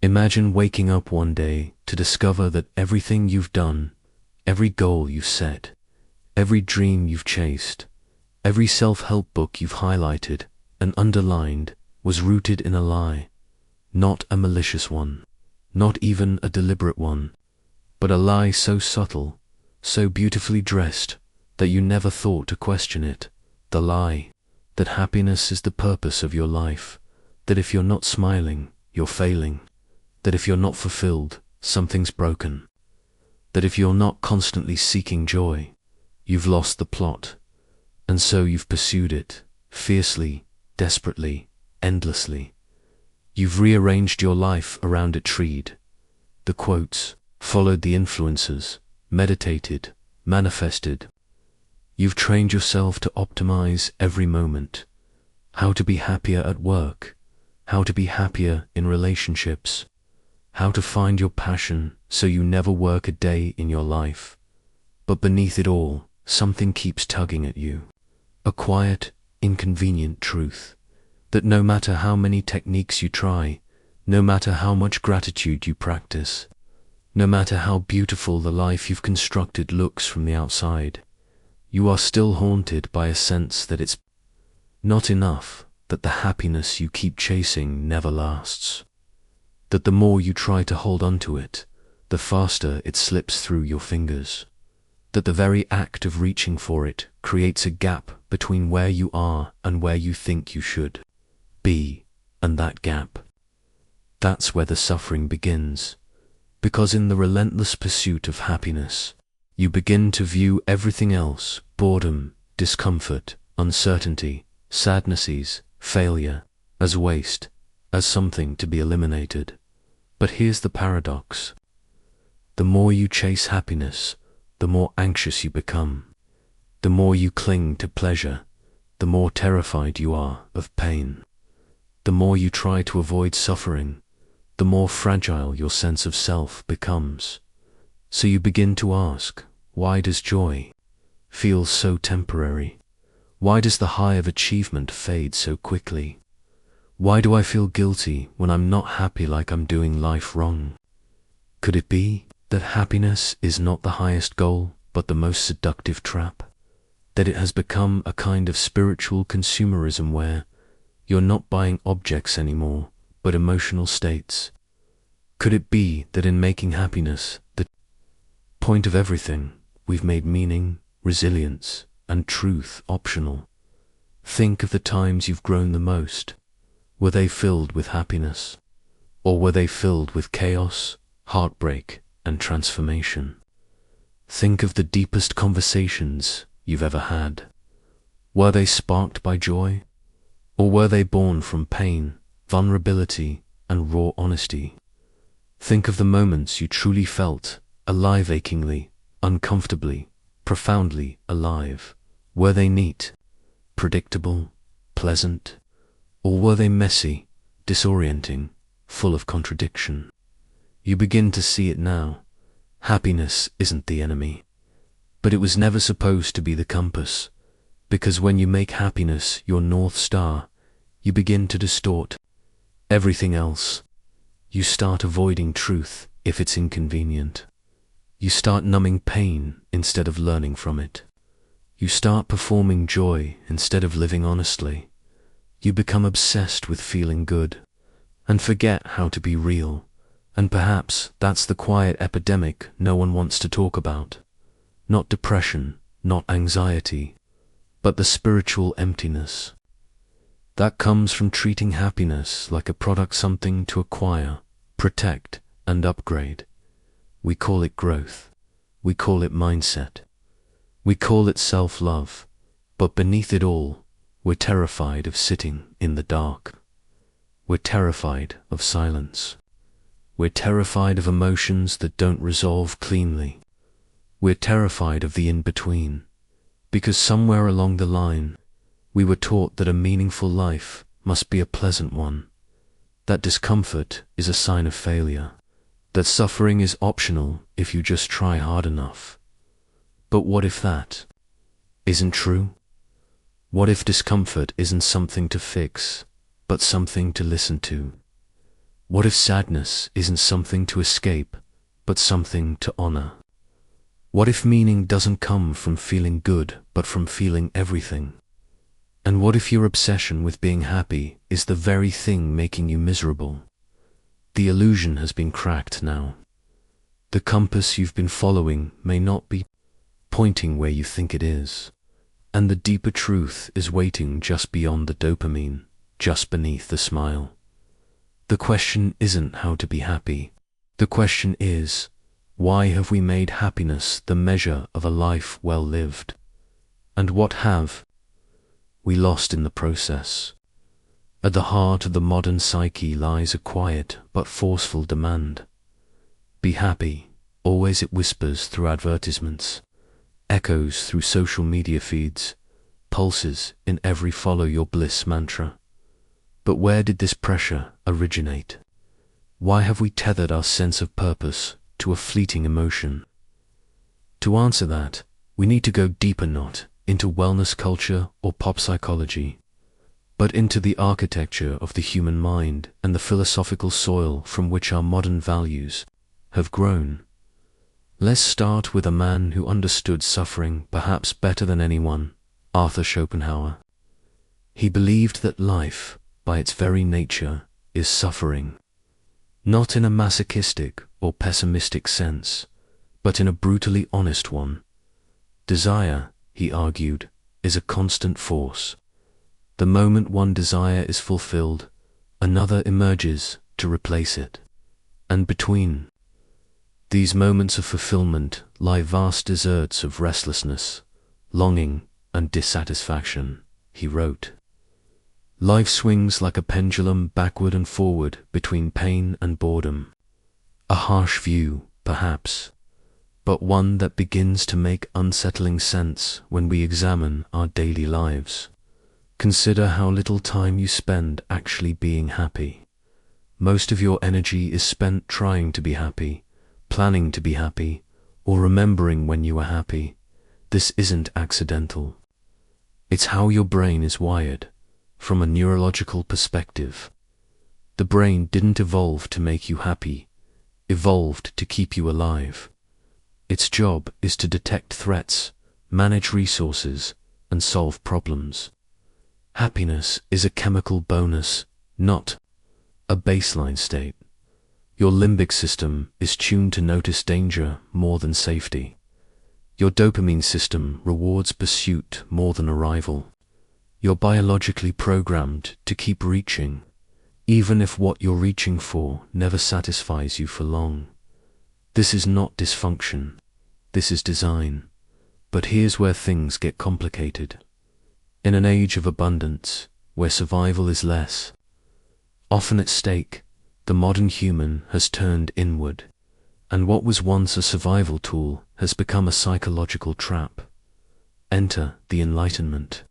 Imagine waking up one day to discover that everything you've done, every goal you've set, every dream you've chased, every self-help book you've highlighted and underlined was rooted in a lie, not a malicious one, not even a deliberate one, but a lie so subtle, so beautifully dressed that you never thought to question it. The lie that happiness is the purpose of your life, that if you're not smiling, you're failing, that if you're not fulfilled, something's broken, that if you're not constantly seeking joy, you've lost the plot, and so you've pursued it, fiercely, desperately, endlessly. You've rearranged your life around it, treed the quotes, followed the influences, meditated, manifested. You've trained yourself to optimize every moment, how to be happier at work, how to be happier in relationships, how to find your passion so you never work a day in your life. But beneath it all, something keeps tugging at you, a quiet, inconvenient truth, that no matter how many techniques you try, no matter how much gratitude you practice, no matter how beautiful the life you've constructed looks from the outside, you are still haunted by a sense that it's not enough, that the happiness you keep chasing never lasts, that the more you try to hold on to it, the faster it slips through your fingers, that the very act of reaching for it creates a gap between where you are and where you think you should be, and that gap, that's where the suffering begins, because in the relentless pursuit of happiness, you begin to view everything else, boredom, discomfort, uncertainty, sadnesses, failure, as waste, as something to be eliminated. But here's the paradox. The more you chase happiness, the more anxious you become. The more you cling to pleasure, the more terrified you are of pain. The more you try to avoid suffering, the more fragile your sense of self becomes. So you begin to ask, why does joy feel so temporary? Why does the high of achievement fade so quickly? Why do I feel guilty when I'm not happy, like I'm doing life wrong? Could it be that happiness is not the highest goal, but the most seductive trap? That it has become a kind of spiritual consumerism where you're not buying objects anymore, but emotional states? Could it be that in making happiness the point of everything, we've made meaning, resilience, and truth optional? Think of the times you've grown the most. Were they filled with happiness? Or were they filled with chaos, heartbreak, and transformation? Think of the deepest conversations you've ever had. Were they sparked by joy? Or were they born from pain, vulnerability, and raw honesty? Think of the moments you truly felt alive, achingly, uncomfortably, profoundly alive. Were they neat, predictable, pleasant? Or were they messy, disorienting, full of contradiction? You begin to see it now. Happiness isn't the enemy, but it was never supposed to be the compass, because when you make happiness your North Star, you begin to distort everything else. You start avoiding truth if it's inconvenient. You start numbing pain instead of learning from it. You start performing joy instead of living honestly. You become obsessed with feeling good and forget how to be real. And perhaps that's the quiet epidemic no one wants to talk about. Not depression, not anxiety, but the spiritual emptiness that comes from treating happiness like a product, something to acquire, protect, and upgrade. We call it growth. We call it mindset. We call it self-love. But beneath it all, we're terrified of sitting in the dark. We're terrified of silence. We're terrified of emotions that don't resolve cleanly. We're terrified of the in-between, because somewhere along the line, we were taught that a meaningful life must be a pleasant one, that discomfort is a sign of failure, that suffering is optional if you just try hard enough. But what if that isn't true? What if discomfort isn't something to fix, but something to listen to? What if sadness isn't something to escape, but something to honor? What if meaning doesn't come from feeling good, but from feeling everything? And what if your obsession with being happy is the very thing making you miserable? The illusion has been cracked now. The compass you've been following may not be pointing where you think it is, and the deeper truth is waiting just beyond the dopamine, just beneath the smile. The question isn't how to be happy. The question is, why have we made happiness the measure of a life well lived? And what have we lost in the process? At the heart of the modern psyche lies a quiet but forceful demand. Be happy, always it whispers through advertisements, echoes through social media feeds, pulses in every follow your bliss mantra. But where did this pressure originate? Why have we tethered our sense of purpose to a fleeting emotion? To answer that, we need to go deeper, not into wellness culture or pop psychology, but into the architecture of the human mind and the philosophical soil from which our modern values have grown. Let's start with a man who understood suffering perhaps better than anyone, Arthur Schopenhauer. He believed that life, by its very nature, is suffering, not in a masochistic or pessimistic sense, but in a brutally honest one. Desire, he argued, is a constant force. The moment one desire is fulfilled, another emerges to replace it. And between these moments of fulfillment lie vast deserts of restlessness, longing, and dissatisfaction, he wrote. Life swings like a pendulum backward and forward between pain and boredom. A harsh view, perhaps, but one that begins to make unsettling sense when we examine our daily lives. Consider how little time you spend actually being happy. Most of your energy is spent trying to be happy, planning to be happy, or remembering when you were happy. This isn't accidental. It's how your brain is wired, from a neurological perspective. The brain didn't evolve to make you happy, evolved to keep you alive. Its job is to detect threats, manage resources, and solve problems. Happiness is a chemical bonus, not a baseline state. Your limbic system is tuned to notice danger more than safety. Your dopamine system rewards pursuit more than arrival. You're biologically programmed to keep reaching, even if what you're reaching for never satisfies you for long. This is not dysfunction. This is design. But here's where things get complicated. In an age of abundance, where survival is less often at stake, the modern human has turned inward, and what was once a survival tool has become a psychological trap. Enter the Enlightenment,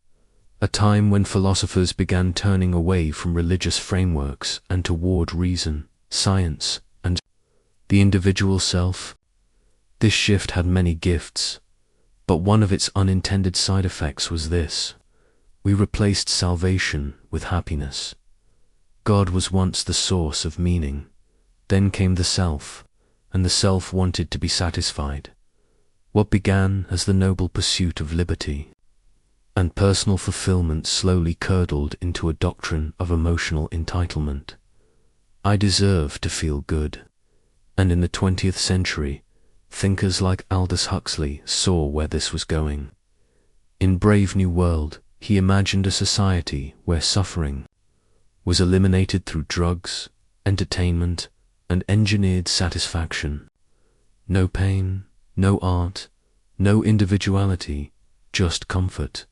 a time when philosophers began turning away from religious frameworks and toward reason, science, and the individual self. This shift had many gifts, but one of its unintended side effects was this. We replaced salvation with happiness. God was once the source of meaning. Then came the self, and the self wanted to be satisfied. What began as the noble pursuit of liberty and personal fulfillment slowly curdled into a doctrine of emotional entitlement. I deserve to feel good. And in the 20th century, thinkers like Aldous Huxley saw where this was going. In Brave New World, he imagined a society where suffering was eliminated through drugs, entertainment, and engineered satisfaction. No pain, no art, no individuality, just comfort.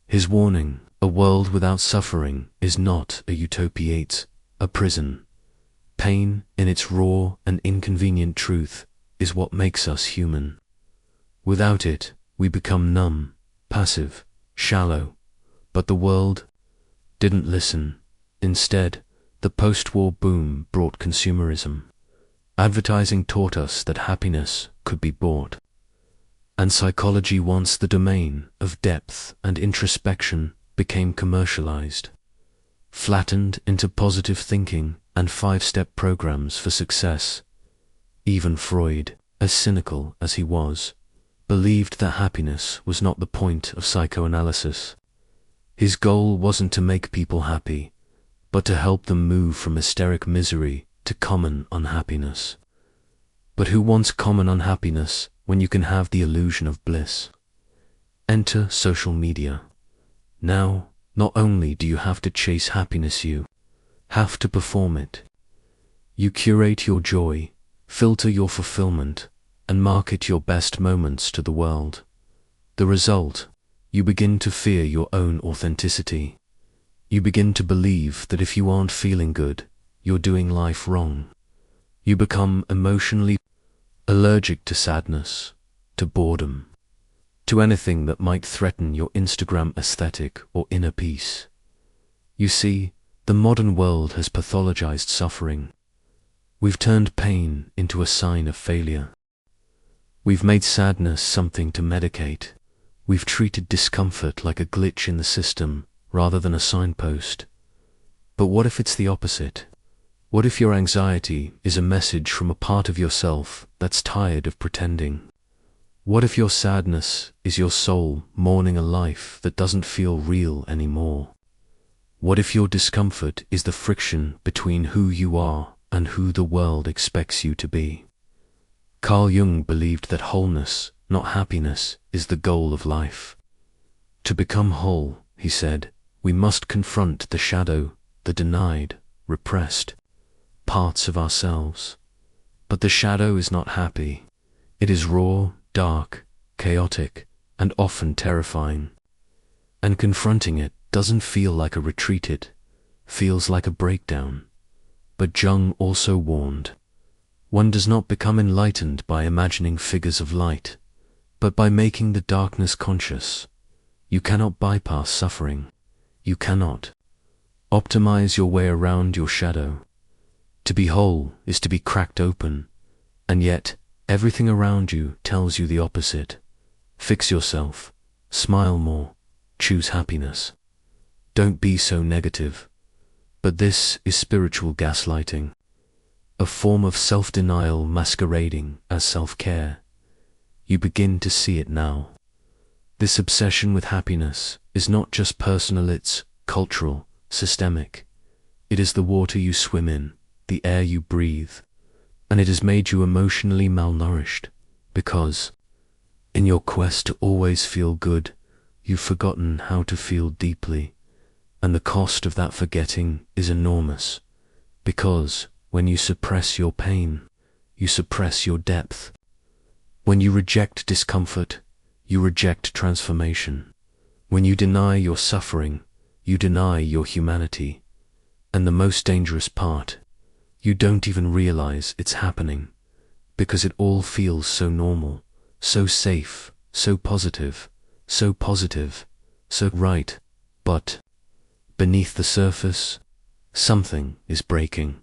His warning, a world without suffering is not a utopia, it's a prison. Pain, in its raw and inconvenient truth, is what makes us human. Without it, we become numb, passive, shallow. But the world didn't listen. Instead, the post-war boom brought consumerism. Advertising taught us that happiness could be bought. And psychology, once the domain of depth and introspection, became commercialized. Flattened into positive thinking, and 5-step programs for success. Even Freud, as cynical as he was, believed that happiness was not the point of psychoanalysis. His goal wasn't to make people happy, but to help them move from hysteric misery to common unhappiness. But who wants common unhappiness when you can have the illusion of bliss? Enter social media. Now, not only do you have to chase happiness, you have to perform it. You curate your joy, filter your fulfillment, and market your best moments to the world. The result, you begin to fear your own authenticity. You begin to believe that if you aren't feeling good, you're doing life wrong. You become emotionally allergic to sadness, to boredom, to anything that might threaten your Instagram aesthetic or inner peace. You see, the modern world has pathologized suffering. We've turned pain into a sign of failure. We've made sadness something to medicate. We've treated discomfort like a glitch in the system rather than a signpost. But what if it's the opposite? What if your anxiety is a message from a part of yourself that's tired of pretending? What if your sadness is your soul mourning a life that doesn't feel real anymore? What if your discomfort is the friction between who you are and who the world expects you to be? Carl Jung believed that wholeness, not happiness, is the goal of life. To become whole, he said, we must confront the shadow, the denied, repressed parts of ourselves. But the shadow is not happy. It is raw, dark, chaotic, and often terrifying. And confronting it doesn't feel like a retreat, it feels like a breakdown. But Jung also warned, one does not become enlightened by imagining figures of light, but by making the darkness conscious. You cannot bypass suffering. You cannot optimize your way around your shadow. To be whole is to be cracked open, and yet everything around you tells you the opposite. Fix yourself, smile more, choose happiness. Don't be so negative. But this is spiritual gaslighting, a form of self-denial masquerading as self-care. You begin to see it now. This obsession with happiness is not just personal, it's cultural, systemic. It is the water you swim in, the air you breathe, and it has made you emotionally malnourished because, in your quest to always feel good, you've forgotten how to feel deeply, and the cost of that forgetting is enormous, because when you suppress your pain, you suppress your depth. When you reject discomfort, you reject transformation. When you deny your suffering, you deny your humanity. And the most dangerous part, you don't even realize it's happening, because it all feels so normal, so safe, so positive, so right. But beneath the surface, something is breaking.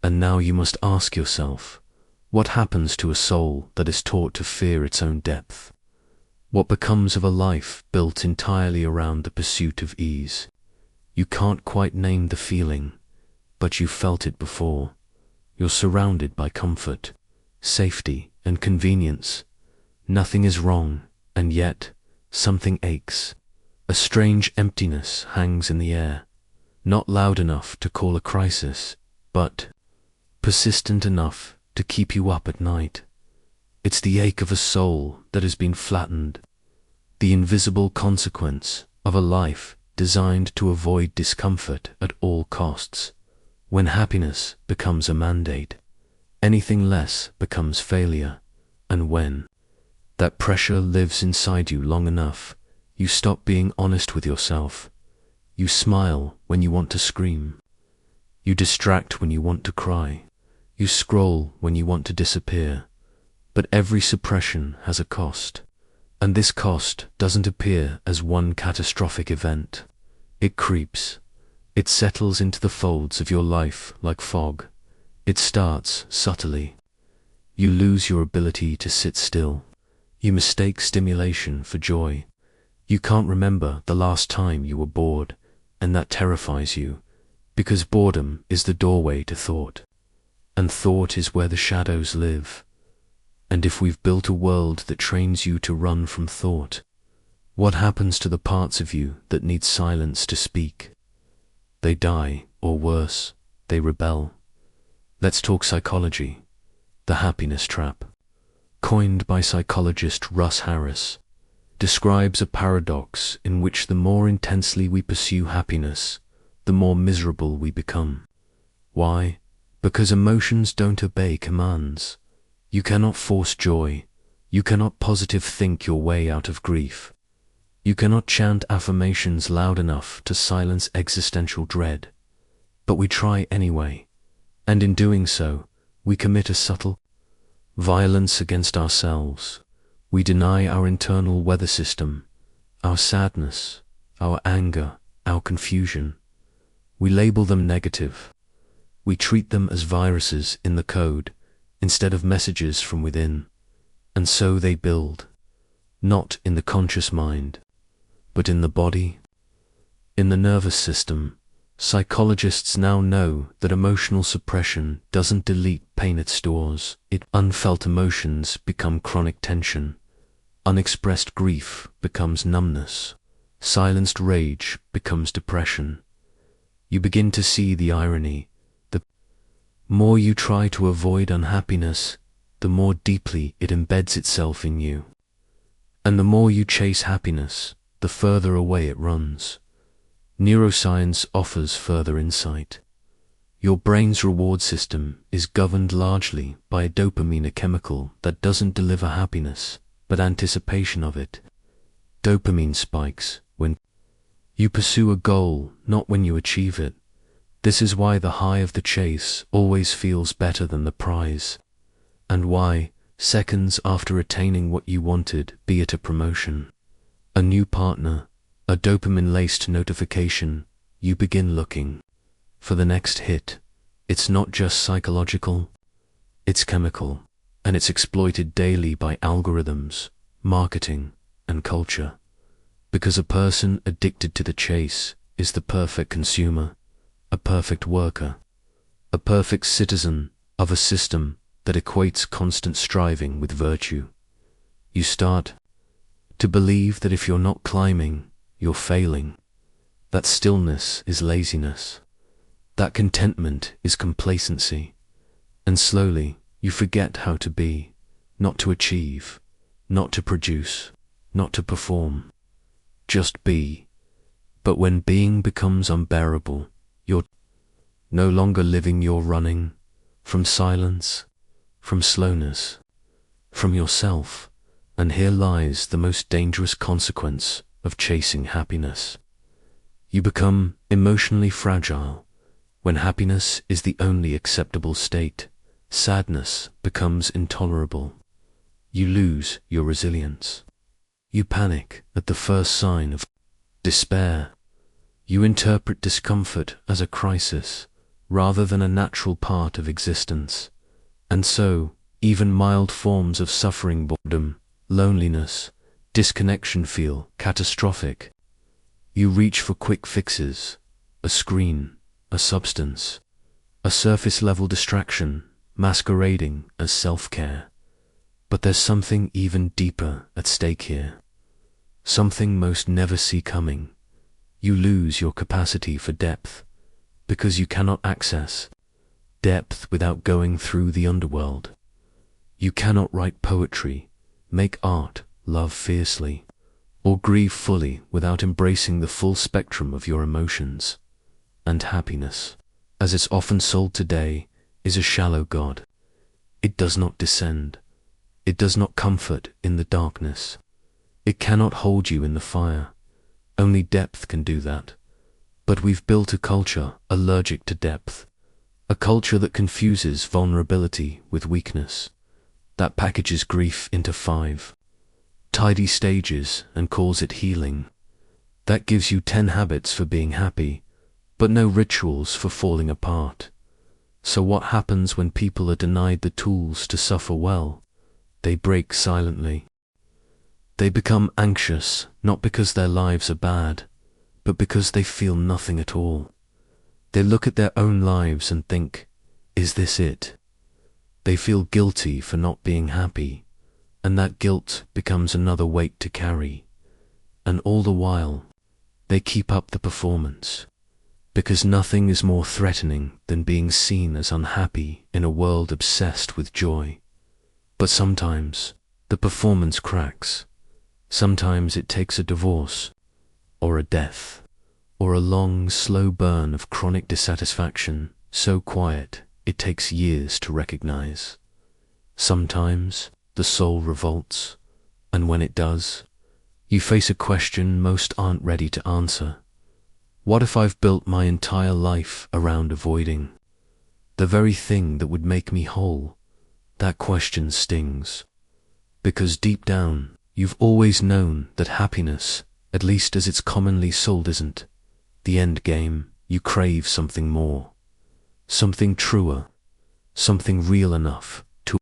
And now you must ask yourself, what happens to a soul that is taught to fear its own depth? What becomes of a life built entirely around the pursuit of ease? You can't quite name the feeling, but you felt it before. You're surrounded by comfort, safety, and convenience. Nothing is wrong, and yet something aches. A strange emptiness hangs in the air, not loud enough to call a crisis, but persistent enough to keep you up at night. It's the ache of a soul that has been flattened, the invisible consequence of a life designed to avoid discomfort at all costs. When happiness becomes a mandate, anything less becomes failure, and when that pressure lives inside you long enough, you stop being honest with yourself. You smile when you want to scream. You distract when you want to cry. You scroll when you want to disappear. But every suppression has a cost, and this cost doesn't appear as one catastrophic event. It creeps. It settles into the folds of your life like fog. It starts subtly. You lose your ability to sit still. You mistake stimulation for joy. You can't remember the last time you were bored, and that terrifies you. Because boredom is the doorway to thought, and thought is where the shadows live. And if we've built a world that trains you to run from thought, what happens to the parts of you that need silence to speak? They die, or worse, they rebel. Let's talk psychology, the happiness trap. Coined by psychologist Russ Harris, describes a paradox in which the more intensely we pursue happiness, the more miserable we become. Why? Because emotions don't obey commands. You cannot force joy. You cannot positive think your way out of grief. You cannot chant affirmations loud enough to silence existential dread. But we try anyway, and in doing so, we commit a subtle violence against ourselves. We deny our internal weather system, our sadness, our anger, our confusion. We label them negative. We treat them as viruses in the code instead of messages from within. And so they build, not in the conscious mind, but in the body, in the nervous system. Psychologists now know that emotional suppression doesn't delete pain it stores. Unfelt emotions become chronic tension. Unexpressed grief becomes numbness. Silenced rage becomes depression. You begin to see the irony. The more you try to avoid unhappiness, the more deeply it embeds itself in you. And the more you chase happiness, the further away it runs. Neuroscience offers further insight. Your brain's reward system is governed largely by a dopamine, a chemical that doesn't deliver happiness, but anticipation of it. Dopamine spikes when you pursue a goal, not when you achieve it. This is why the high of the chase always feels better than the prize, and why, seconds after attaining what you wanted, be it a promotion, a new partner, a dopamine-laced notification, you begin looking for the next hit. It's not just psychological, it's chemical, and it's exploited daily by algorithms, marketing, and culture. Because a person addicted to the chase is the perfect consumer, a perfect worker, a perfect citizen of a system that equates constant striving with virtue. You start to believe that if you're not climbing, you're failing, that stillness is laziness, that contentment is complacency, and slowly you forget how to be, not to achieve, not to produce, not to perform, just be. But when being becomes unbearable, you're no longer living, you're running from silence, from slowness, from yourself. And here lies the most dangerous consequence of chasing happiness. You become emotionally fragile. When happiness is the only acceptable state, sadness becomes intolerable. You lose your resilience. You panic at the first sign of despair. You interpret discomfort as a crisis rather than a natural part of existence. And so, even mild forms of suffering, boredom, loneliness, disconnection feel catastrophic. You reach for quick fixes, a screen, a substance, a surface-level distraction masquerading as self-care. But there's something even deeper at stake here, something most never see coming. You lose your capacity for depth, because you cannot access depth without going through the underworld. You cannot write poetry, make art, love fiercely, or grieve fully without embracing the full spectrum of your emotions. And happiness, as it's often sold today, is a shallow god. It does not descend. It does not comfort in the darkness. It cannot hold you in the fire. Only depth can do that. But we've built a culture allergic to depth, a culture that confuses vulnerability with weakness, that packages grief into 5 tidy stages and calls it healing, that gives you 10 habits for being happy, but no rituals for falling apart. So what happens when people are denied the tools to suffer well? They break silently. They become anxious, not because their lives are bad, but because they feel nothing at all. They look at their own lives and think, is this it? They feel guilty for not being happy, and that guilt becomes another weight to carry. And all the while, they keep up the performance, because nothing is more threatening than being seen as unhappy in a world obsessed with joy. But sometimes the performance cracks. Sometimes it takes a divorce, or a death, or a long, slow burn of chronic dissatisfaction, so quiet it takes years to recognize. Sometimes the soul revolts, and when it does, you face a question most aren't ready to answer. What if I've built my entire life around avoiding the very thing that would make me whole? That question stings, because deep down, you've always known that happiness, at least as it's commonly sold, isn't the end game. You crave something more, something truer, something real enough to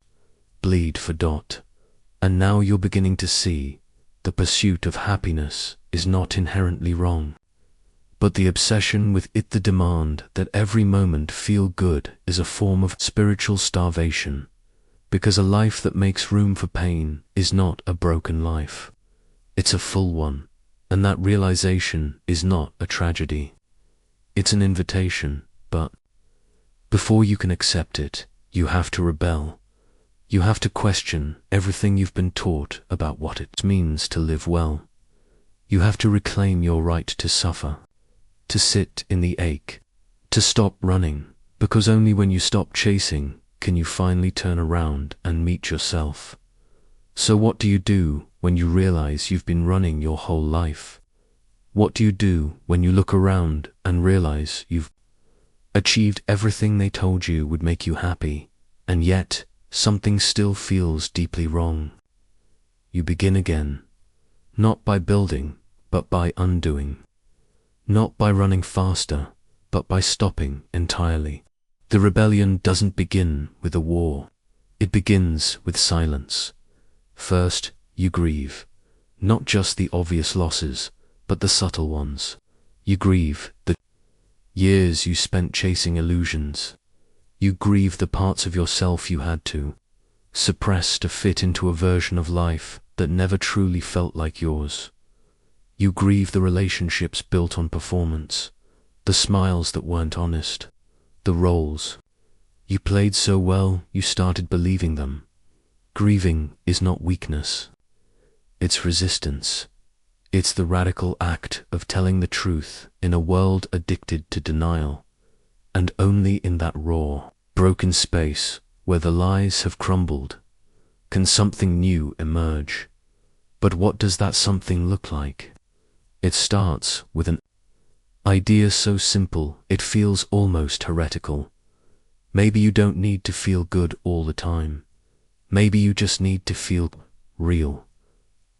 bleed for. And now you're beginning to see the pursuit of happiness is not inherently wrong, but the obsession with it, the demand that every moment feel good, is a form of spiritual starvation, because a life that makes room for pain is not a broken life. It's a full one, and that realization is not a tragedy. It's an invitation, but before you can accept it, you have to rebel. You have to question everything you've been taught about what it means to live well. You have to reclaim your right to suffer, to sit in the ache, to stop running, because only when you stop chasing can you finally turn around and meet yourself. So what do you do when you realize you've been running your whole life? What do you do when you look around and realize you've achieved everything they told you would make you happy, and yet something still feels deeply wrong? You begin again, not by building, but by undoing. Not by running faster, but by stopping entirely. The rebellion doesn't begin with a war. It begins with silence. First, you grieve, not just the obvious losses, but the subtle ones. You grieve the years you spent chasing illusions. You grieve the parts of yourself you had to suppress to fit into a version of life that never truly felt like yours. You grieve the relationships built on performance, the smiles that weren't honest, the roles you played so well you started believing them. Grieving is not weakness. It's resistance. It's the radical act of telling the truth in a world addicted to denial. And only in that raw, broken space where the lies have crumbled can something new emerge. But what does that something look like? It starts with an idea so simple it feels almost heretical. Maybe you don't need to feel good all the time. Maybe you just need to feel real.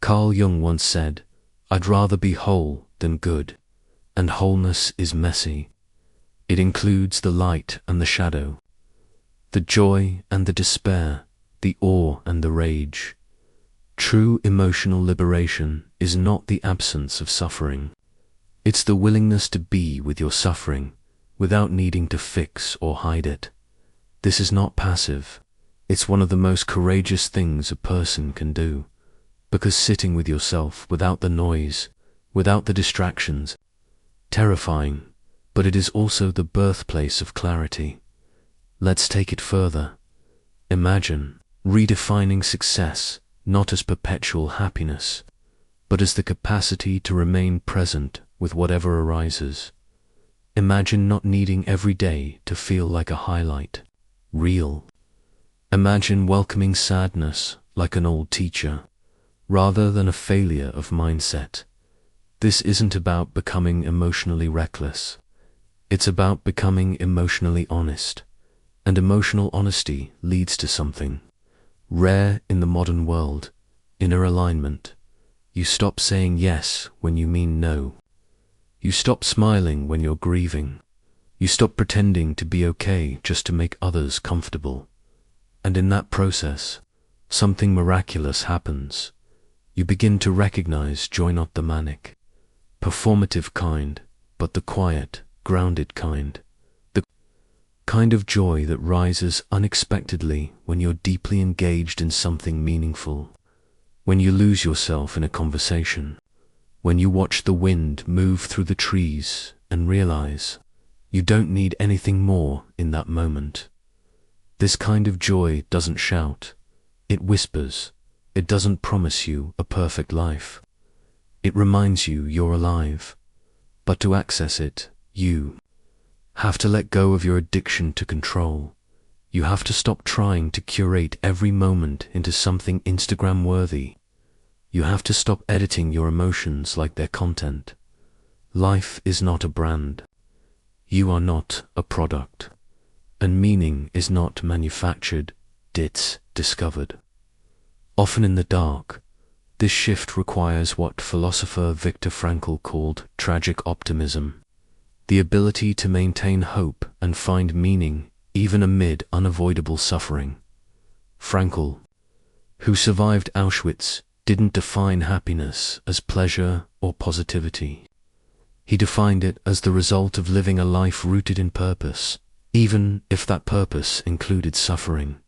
Carl Jung once said, "I'd rather be whole than good," and wholeness is messy. It includes the light and the shadow, the joy and the despair, the awe and the rage. True emotional liberation is not the absence of suffering. It's the willingness to be with your suffering without needing to fix or hide it. This is not passive. It's one of the most courageous things a person can do, because sitting with yourself without the noise, without the distractions, terrifying, but it is also the birthplace of clarity. Let's take it further. Imagine redefining success not as perpetual happiness, but as the capacity to remain present with whatever arises. Imagine not needing every day to feel like a highlight, real. Imagine welcoming sadness like an old teacher, rather than a failure of mindset. This isn't about becoming emotionally reckless. It's about becoming emotionally honest. And emotional honesty leads to something rare in the modern world: inner alignment. You stop saying yes when you mean no. You stop smiling when you're grieving. You stop pretending to be okay just to make others comfortable. And in that process, something miraculous happens. You begin to recognize joy, not the manic, performative kind, but the quiet, grounded kind. kind of joy that rises unexpectedly when you're deeply engaged in something meaningful, when you lose yourself in a conversation, when you watch the wind move through the trees and realize you don't need anything more in that moment. This kind of joy doesn't shout, it whispers. It doesn't promise you a perfect life. It reminds you you're alive. But to access it, you have to let go of your addiction to control. You have to stop trying to curate every moment into something Instagram-worthy. You have to stop editing your emotions like they're content. Life is not a brand. You are not a product. And meaning is not manufactured, it's discovered. Often in the dark, this shift requires what philosopher Viktor Frankl called tragic optimism, the ability to maintain hope and find meaning even amid unavoidable suffering. Frankl, who survived Auschwitz, didn't define happiness as pleasure or positivity. He defined it as the result of living a life rooted in purpose, even if that purpose included suffering.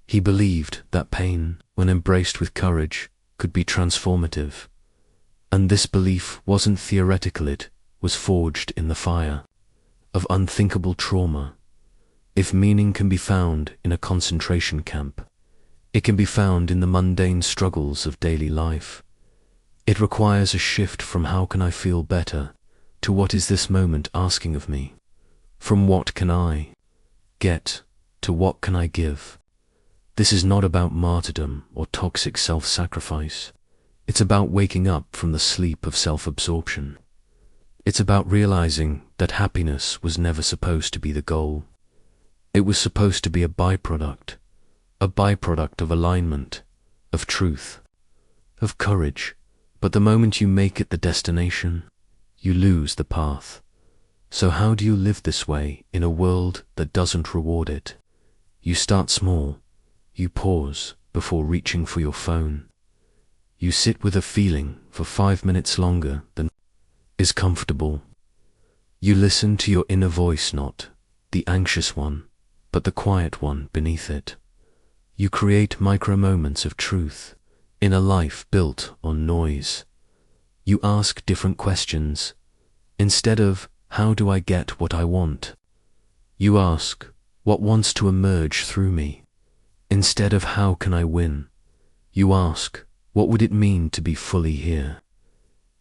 He believed that pain, when embraced with courage, could be transformative. And this belief wasn't theoretical, it was forged in the fire of unthinkable trauma. If meaning can be found in a concentration camp, it can be found in the mundane struggles of daily life. It requires a shift from how can I feel better to what is this moment asking of me, from what can I get to what can I give. This is not about martyrdom or toxic self-sacrifice. It's about waking up from the sleep of self-absorption. It's about realizing that happiness was never supposed to be the goal. It was supposed to be a byproduct of alignment, of truth, of courage. But the moment you make it the destination, you lose the path. So how do you live this way in a world that doesn't reward it? You start small. You pause before reaching for your phone. You sit with a feeling for 5 minutes longer than is comfortable. You listen to your inner voice, not the anxious one, but the quiet one beneath it. You create micro moments of truth in a life built on noise. You ask different questions. Instead of, how do I get what I want? You ask, what wants to emerge through me? Instead of how can I win? You ask, what would it mean to be fully here?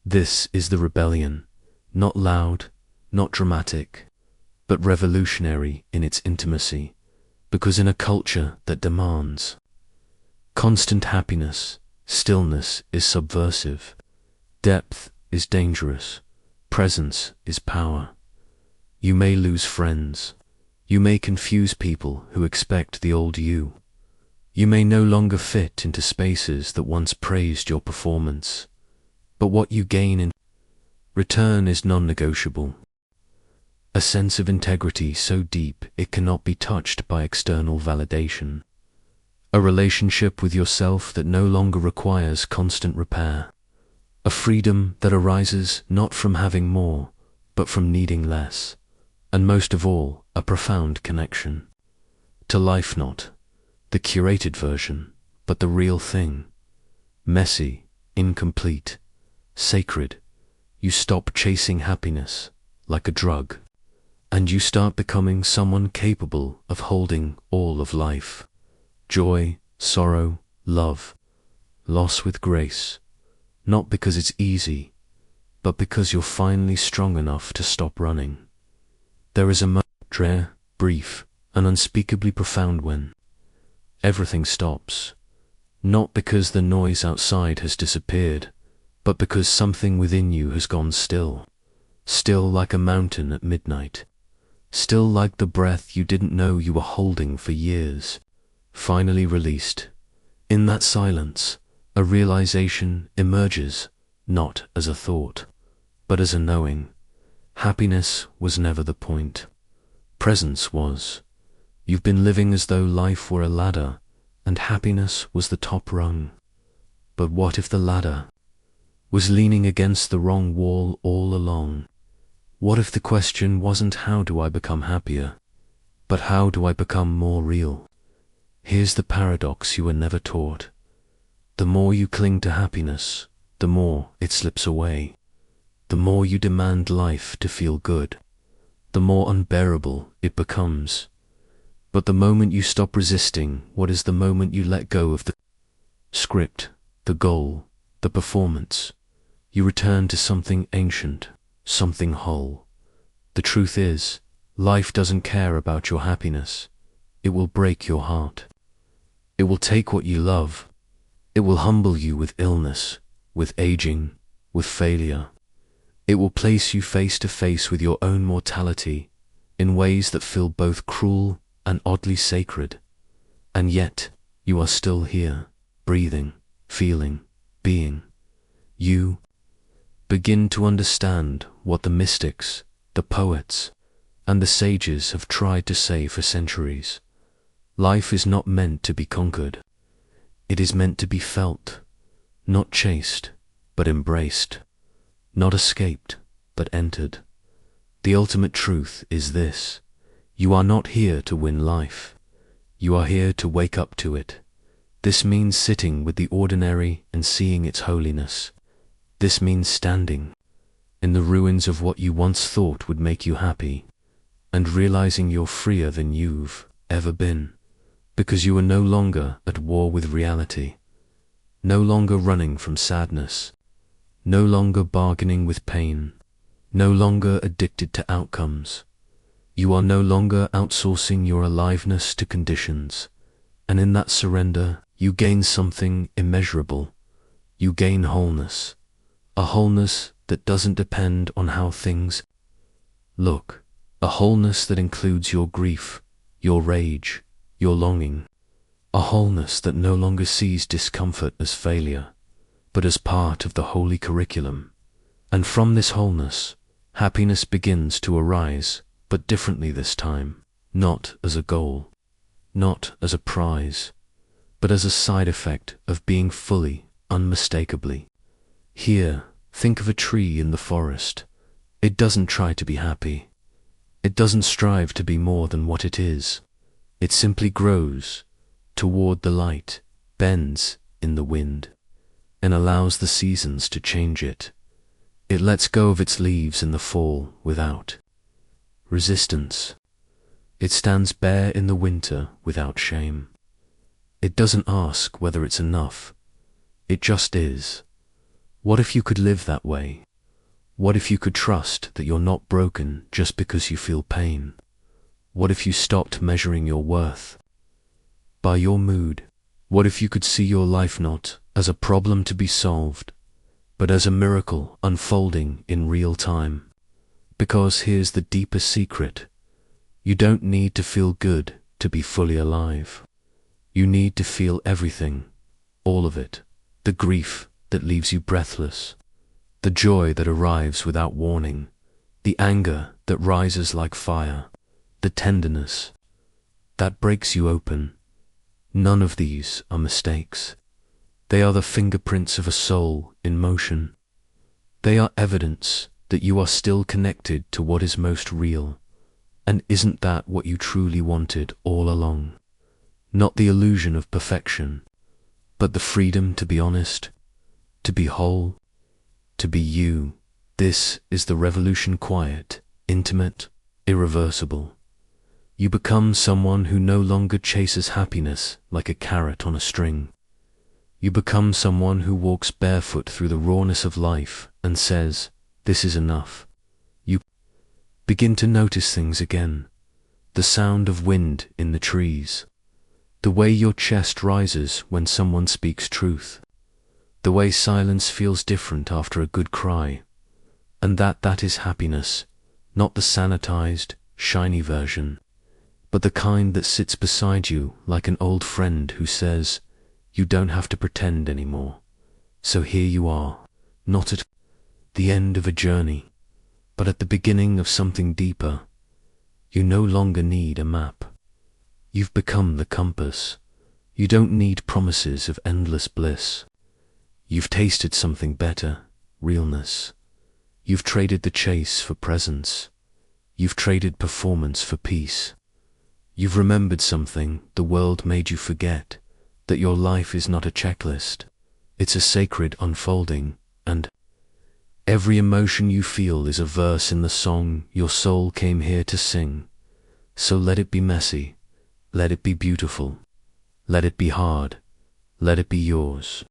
This is the rebellion, not loud, not dramatic, but revolutionary in its intimacy, because in a culture that demands constant happiness, stillness is subversive, depth is dangerous, presence is power. You may lose friends. You may confuse people who expect the old you. You may no longer fit into spaces that once praised your performance, but what you gain in return is non-negotiable. A sense of integrity so deep it cannot be touched by external validation. A relationship with yourself that no longer requires constant repair. A freedom that arises not from having more, but from needing less. And most of all, a profound connection to life, not the curated version, but the real thing. Messy, incomplete, sacred. You stop chasing happiness like a drug, and you start becoming someone capable of holding all of life. Joy, sorrow, love, loss with grace. Not because it's easy, but because you're finally strong enough to stop running. There is a moment, rare, brief, and unspeakably profound when everything stops, not because the noise outside has disappeared, but because something within you has gone still. Still like a mountain at midnight. Still like the breath you didn't know you were holding for years, finally released. In that silence, a realization emerges, not as a thought, but as a knowing. Happiness was never the point. Presence was. You've been living as though life were a ladder, and happiness was the top rung. But what if the ladder was leaning against the wrong wall all along? What if the question wasn't how do I become happier? But how do I become more real? Here's the paradox you were never taught. The more you cling to happiness, the more it slips away. The more you demand life to feel good, the more unbearable it becomes. But the moment you stop resisting, what is the moment you let go of the script, the goal, the performance? You return to something ancient, something whole. The truth is, life doesn't care about your happiness. It will break your heart. It will take what you love. It will humble you with illness, with aging, with failure. It will place you face to face with your own mortality in ways that feel both cruel and oddly sacred. And yet, you are still here, breathing, feeling, being. You begin to understand what the mystics, the poets, and the sages have tried to say for centuries. Life is not meant to be conquered. It is meant to be felt, not chased, but embraced, not escaped, but entered. The ultimate truth is this: you are not here to win life. You are here to wake up to it. This means sitting with the ordinary and seeing its holiness. This means standing in the ruins of what you once thought would make you happy, and realizing you're freer than you've ever been, because you are no longer at war with reality, no longer running from sadness, no longer bargaining with pain, no longer addicted to outcomes. You are no longer outsourcing your aliveness to conditions, and in that surrender, you gain something immeasurable. You gain wholeness, a wholeness that doesn't depend on how things look, a wholeness that includes your grief, your rage, your longing, a wholeness that no longer sees discomfort as failure, but as part of the holy curriculum. And from this wholeness, happiness begins to arise, but differently this time, not as a goal, not as a prize, but as a side effect of being fully, unmistakably. Here, think of a tree in the forest. It doesn't try to be happy. It doesn't strive to be more than what it is. It simply grows toward the light, bends in the wind, and allows the seasons to change it. It lets go of its leaves in the fall without resistance. It stands bare in the winter without shame. It doesn't ask whether it's enough. It just is. What if you could live that way? What if you could trust that you're not broken just because you feel pain? What if you stopped measuring your worth by your mood? What if you could see your life not as a problem to be solved, but as a miracle unfolding in real time? Because here's the deepest secret. You don't need to feel good to be fully alive. You need to feel everything, all of it. The grief that leaves you breathless, the joy that arrives without warning, the anger that rises like fire, the tenderness that breaks you open. None of these are mistakes. They are the fingerprints of a soul in motion. They are evidence that you are still connected to what is most real. And isn't that what you truly wanted all along? Not the illusion of perfection, but the freedom to be honest, to be whole, to be you. This is the revolution, quiet, intimate, irreversible. You become someone who no longer chases happiness like a carrot on a string. You become someone who walks barefoot through the rawness of life and says, "This is enough." You begin to notice things again. The sound of wind in the trees. The way your chest rises when someone speaks truth. The way silence feels different after a good cry. And that is happiness, not the sanitized, shiny version, but the kind that sits beside you like an old friend who says, "You don't have to pretend anymore." So here you are, not at the end of a journey, but at the beginning of something deeper. You no longer need a map. You've become the compass. You don't need promises of endless bliss. You've tasted something better, realness. You've traded the chase for presence. You've traded performance for peace. You've remembered something the world made you forget, that your life is not a checklist. It's a sacred unfolding, and every emotion you feel is a verse in the song your soul came here to sing. So let it be messy, let it be beautiful, let it be hard, let it be yours.